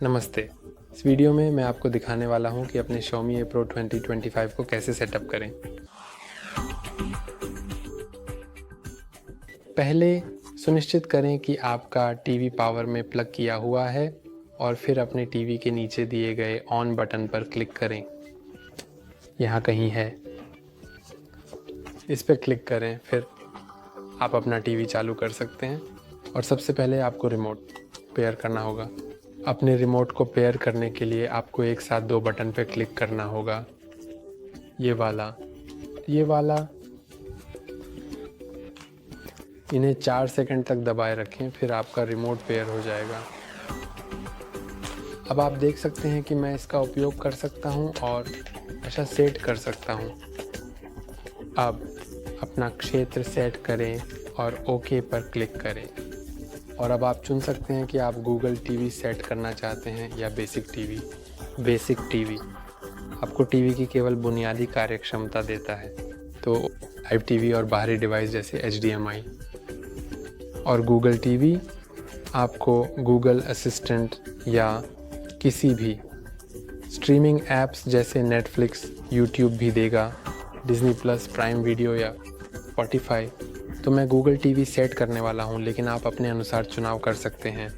नमस्ते। इस वीडियो में मैं आपको दिखाने वाला हूं कि अपने Xiaomi A Pro 2025 को कैसे सेटअप करें। पहले सुनिश्चित करें कि आपका टीवी पावर में प्लग किया हुआ है और फिर अपने टीवी के नीचे दिए गए ऑन बटन पर क्लिक करें। यहाँ कहीं है, इस पर क्लिक करें, फिर आप अपना टीवी चालू कर सकते हैं। और सबसे पहले आपको रिमोट पेयर करना होगा। अपने रिमोट को पेयर करने के लिए आपको एक साथ दो बटन पर क्लिक करना होगा, ये वाला। इन्हें 4 सेकंड तक दबाए रखें, फिर आपका रिमोट पेयर हो जाएगा। अब आप देख सकते हैं कि मैं इसका उपयोग कर सकता हूं और ऐसा सेट कर सकता हूं। अब अपना क्षेत्र सेट करें और ओके पर क्लिक करें। और अब आप चुन सकते हैं कि आप गूगल टीवी सेट करना चाहते हैं या बेसिक टीवी आपको टीवी की केवल बुनियादी कार्यक्षमता देता है, तो लाइव टीवी और बाहरी डिवाइस जैसे HDMI। और गूगल टीवी आपको गूगल असिस्टेंट या किसी भी स्ट्रीमिंग ऐप्स जैसे नेटफ्लिक्स, यूट्यूब भी देगा, डिज़नी प्लस, प्राइम वीडियो या स्पॉटिफाई। तो मैं गूगल टीवी सेट करने वाला हूं, लेकिन आप अपने अनुसार चुनाव कर सकते हैं।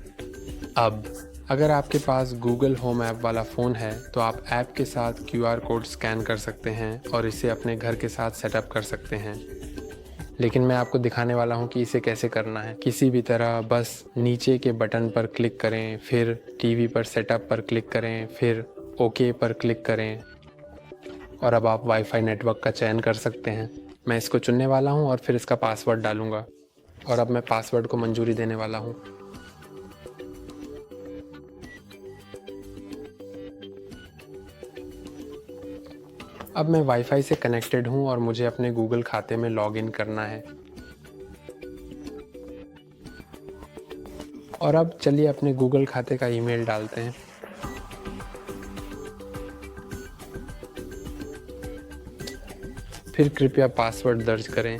अब अगर आपके पास गूगल होम ऐप वाला फ़ोन है तो आप ऐप के साथ QR कोड स्कैन कर सकते हैं और इसे अपने घर के साथ सेटअप कर सकते हैं। लेकिन मैं आपको दिखाने वाला हूं कि इसे कैसे करना है। किसी भी तरह बस नीचे के बटन पर क्लिक करें, फिर टीवी पर सेटअप पर क्लिक करें, फिर ओके पर क्लिक करें और अब आप वाईफाई नेटवर्क का चयन कर सकते हैं। मैं इसको चुनने वाला हूं और फिर इसका पासवर्ड डालूंगा और अब मैं पासवर्ड को मंजूरी देने वाला हूं। अब मैं वाईफाई से कनेक्टेड हूं और मुझे अपने गूगल खाते में लॉगिन करना है। और अब चलिए अपने गूगल खाते का ईमेल डालते हैं। फिर कृपया पासवर्ड दर्ज करें।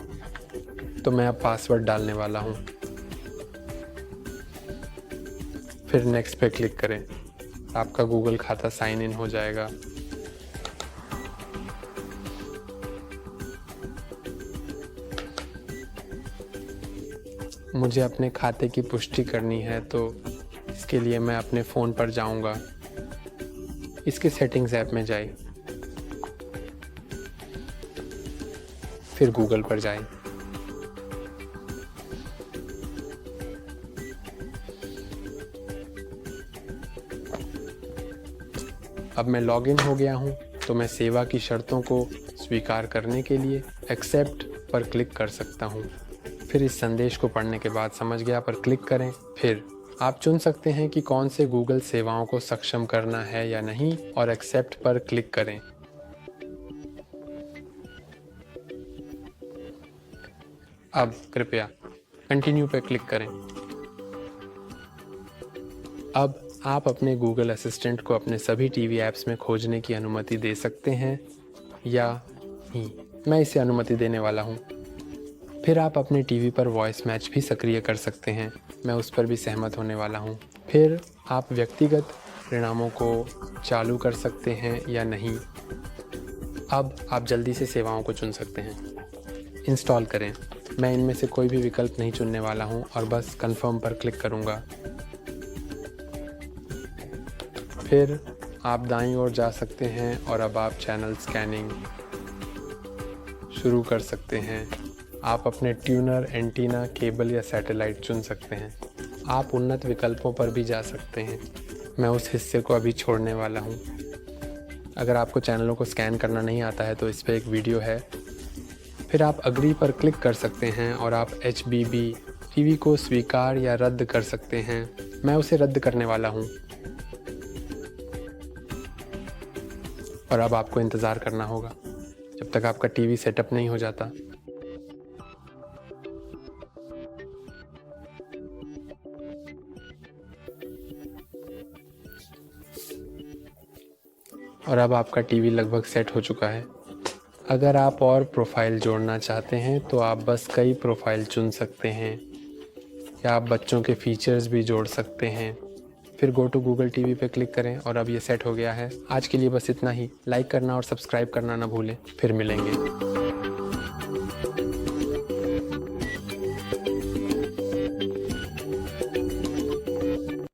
तो मैं अब पासवर्ड डालने वाला हूं। फिर नेक्स्ट पे क्लिक करें। आपका गूगल खाता साइन इन हो जाएगा। मुझे अपने खाते की पुष्टि करनी है, तो इसके लिए मैं अपने फ़ोन पर जाऊंगा। इसके सेटिंग्स ऐप में जाए, फिर गूगल पर जाएं। अब मैं लॉगिन हो गया हूं, तो मैं सेवा की शर्तों को स्वीकार करने के लिए एक्सेप्ट पर क्लिक कर सकता हूं। फिर इस संदेश को पढ़ने के बाद समझ गया पर क्लिक करें। फिर आप चुन सकते हैं कि कौन से गूगल सेवाओं को सक्षम करना है या नहीं और एक्सेप्ट पर क्लिक करें। अब कृपया कंटिन्यू पर क्लिक करें। अब आप अपने गूगल असिस्टेंट को अपने सभी टीवी ऐप्स में खोजने की अनुमति दे सकते हैं या नहीं। मैं इसे अनुमति देने वाला हूं। फिर आप अपने टीवी पर वॉइस मैच भी सक्रिय कर सकते हैं। मैं उस पर भी सहमत होने वाला हूं। फिर आप व्यक्तिगत परिणामों को चालू कर सकते हैं या नहीं। अब आप जल्दी से सेवाओं को चुन सकते हैं। इंस्टॉल करें। मैं इनमें से कोई भी विकल्प नहीं चुनने वाला हूं और बस कंफर्म पर क्लिक करूंगा। फिर आप दाईं ओर जा सकते हैं और अब आप चैनल स्कैनिंग शुरू कर सकते हैं। आप अपने ट्यूनर, एंटीना, केबल या सैटेलाइट चुन सकते हैं। आप उन्नत विकल्पों पर भी जा सकते हैं। मैं उस हिस्से को अभी छोड़ने वाला हूं। अगर आपको चैनलों को स्कैन करना नहीं आता है तो इस पर एक वीडियो है। फिर आप अग्री पर क्लिक कर सकते हैं और आप HBB टीवी को स्वीकार या रद्द कर सकते हैं। मैं उसे रद्द करने वाला हूं। और अब आपको इंतज़ार करना होगा जब तक आपका टीवी सेटअप नहीं हो जाता। और अब आपका टीवी लगभग सेट हो चुका है। अगर आप और प्रोफाइल जोड़ना चाहते हैं तो आप बस कई प्रोफाइल चुन सकते हैं या आप बच्चों के फीचर्स भी जोड़ सकते हैं। फिर गो टू गूगल टीवी पे क्लिक करें और अब ये सेट हो गया है। आज के लिए बस इतना ही। लाइक करना और सब्सक्राइब करना ना भूलें। फिर मिलेंगे।